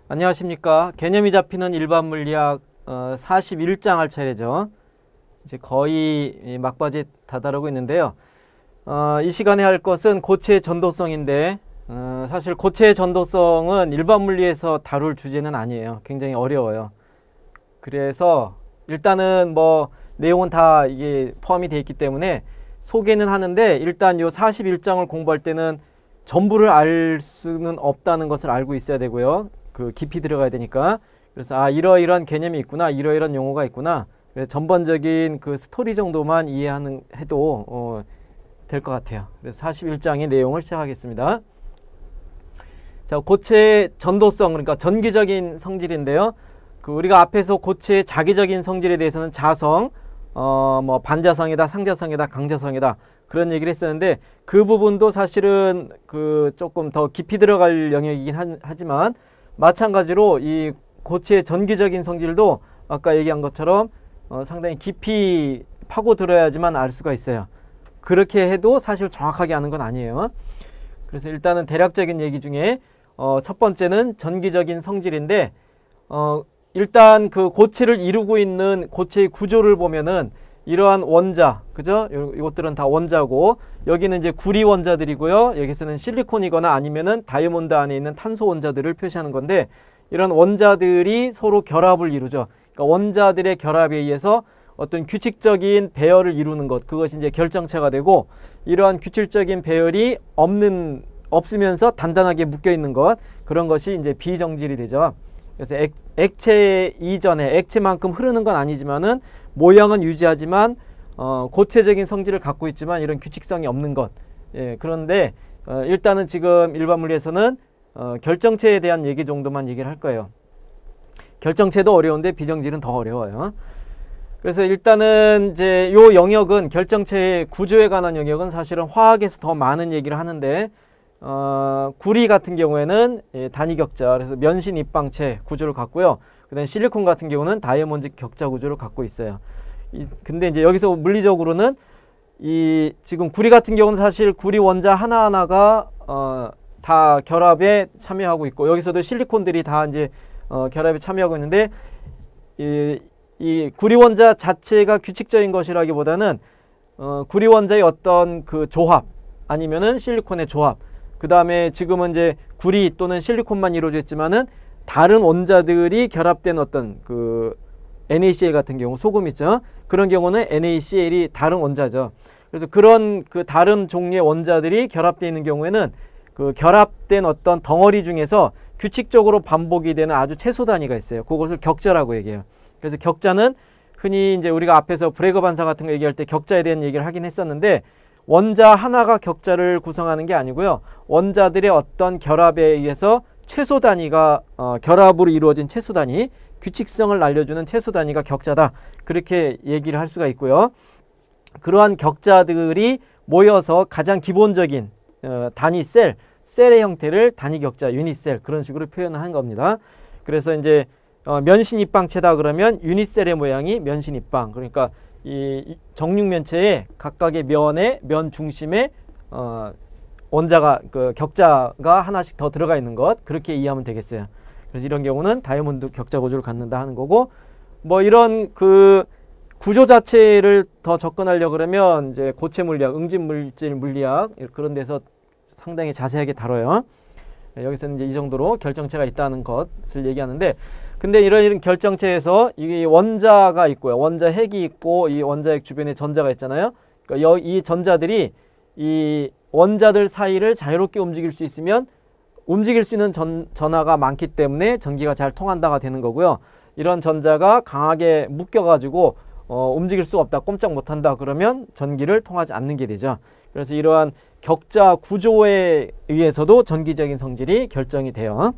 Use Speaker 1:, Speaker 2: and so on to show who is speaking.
Speaker 1: 안녕하십니까. 개념이 잡히는 일반 물리학 41장 할 차례죠. 이제 거의 막바지에 다다르고 있는데요. 이 시간에 할 것은 고체의 전도성인데 사실 고체의 전도성은 일반 물리에서 다룰 주제는 아니에요. 굉장히 어려워요. 그래서 일단은 뭐 내용은 다 이게 포함이 되어 있기 때문에 소개는 하는데, 일단 요 41장을 공부할 때는 전부를 알 수는 없다는 것을 알고 있어야 되고요. 그 깊이 들어가야 되니까. 그래서 이러이러한 개념이 있구나, 이러이러한 용어가 있구나. 그래서 전반적인 그 스토리 정도만 이해하는 해도 될 것 같아요. 그래서 41장의 내용을 시작하겠습니다. 자, 고체의 전도성, 그러니까 전기적인 성질인데요. 그 우리가 앞에서 고체의 자기적인 성질에 대해서는 자성, 뭐 반자성이다, 상자성이다, 강자성이다, 그런 얘기를 했었는데, 그 부분도 사실은 그 조금 더 깊이 들어갈 영역이긴 하지만 마찬가지로 이 고체의 전기적인 성질도 아까 얘기한 것처럼 상당히 깊이 파고들어야지만 알 수가 있어요. 그렇게 해도 사실 정확하게 아는 건 아니에요. 그래서 일단은 대략적인 얘기 중에 첫 번째는 전기적인 성질인데, 일단 그 고체를 이루고 있는 고체의 구조를 보면은 이러한 원자, 그죠? 이것들은 다 원자고, 여기는 이제 구리 원자들이고요. 여기서는 실리콘이거나 아니면은 다이아몬드 안에 있는 탄소 원자들을 표시하는 건데, 이런 원자들이 서로 결합을 이루죠. 그러니까 원자들의 결합에 의해서 어떤 규칙적인 배열을 이루는 것, 그것이 이제 결정체가 되고, 이러한 규칙적인 배열이 없으면서 단단하게 묶여 있는 것, 그런 것이 이제 비정질이 되죠. 그래서 액체 이전에 액체만큼 흐르는 건 아니지만은 모양은 유지하지만 고체적인 성질을 갖고 있지만 이런 규칙성이 없는 것. 예, 그런데 일단은 지금 일반 물리에서는 결정체에 대한 얘기 정도만 얘기를 할 거예요. 결정체도 어려운데 비정질은 더 어려워요. 그래서 일단은 이제 요 영역은, 결정체의 구조에 관한 영역은 사실은 화학에서 더 많은 얘기를 하는데, 구리 같은 경우에는 단위 격자, 그래서 면신 입방체 구조를 갖고요. 그다음에 실리콘 같은 경우는 다이아몬드 격자 구조를 갖고 있어요. 근데 이제 여기서 물리적으로는 지금 구리 같은 경우는 사실 구리 원자 하나하나가 다 결합에 참여하고 있고, 여기서도 실리콘들이 다 이제 결합에 참여하고 있는데, 이 구리 원자 자체가 규칙적인 것이라기보다는 구리 원자의 어떤 그 조합, 아니면은 실리콘의 조합, 그 다음에 지금은 이제 구리 또는 실리콘만 이루어져 있지만은 다른 원자들이 결합된 어떤 그 NaCl 같은 경우, 소금 있죠. 그런 경우는 NaCl이 다른 원자죠. 그래서 그런 그 다른 종류의 원자들이 결합되어 있는 경우에는 그 결합된 어떤 덩어리 중에서 규칙적으로 반복이 되는 아주 최소 단위가 있어요. 그것을 격자라고 얘기해요. 그래서 격자는 흔히 이제 우리가 앞에서 브레그 반사 같은 거 얘기할 때 격자에 대한 얘기를 하긴 했었는데, 원자 하나가 격자를 구성하는 게 아니고요. 원자들의 어떤 결합에 의해서 최소 단위가 결합으로 이루어진 최소 단위, 규칙성을 알려주는 최소 단위가 격자다, 그렇게 얘기를 할 수가 있고요. 그러한 격자들이 모여서 가장 기본적인 단위 셀의 형태를 단위 격자, 유닛셀, 그런 식으로 표현하는 겁니다. 그래서 이제 면신 입방체다 그러면 유닛셀의 모양이 면신 입방, 그러니까 이 정육면체의 각각의 면 중심에 원자가 그 격자가 하나씩 더 들어가 있는 것, 그렇게 이해하면 되겠어요. 그래서 이런 경우는 다이아몬드 격자 구조를 갖는다 하는 거고, 뭐 이런 그 구조 자체를 더 접근하려고 그러면 이제 고체 물리학, 응집물질 물리학, 그런 데서 상당히 자세하게 다뤄요. 여기서는 이제 이 정도로 결정체가 있다는 것을 얘기하는데, 근데 이런 결정체에서 이 원자가 있고요. 원자 핵이 있고, 이 원자 핵 주변에 전자가 있잖아요. 그러니까 이 전자들이 이 원자들 사이를 자유롭게 움직일 수 있으면 움직일 수 있는 전하가 많기 때문에 전기가 잘 통한다가 되는 거고요. 이런 전자가 강하게 묶여가지고 움직일 수 없다, 꼼짝 못한다 그러면 전기를 통하지 않는 게 되죠. 그래서 이러한 격자 구조에 의해서도 전기적인 성질이 결정이 돼요.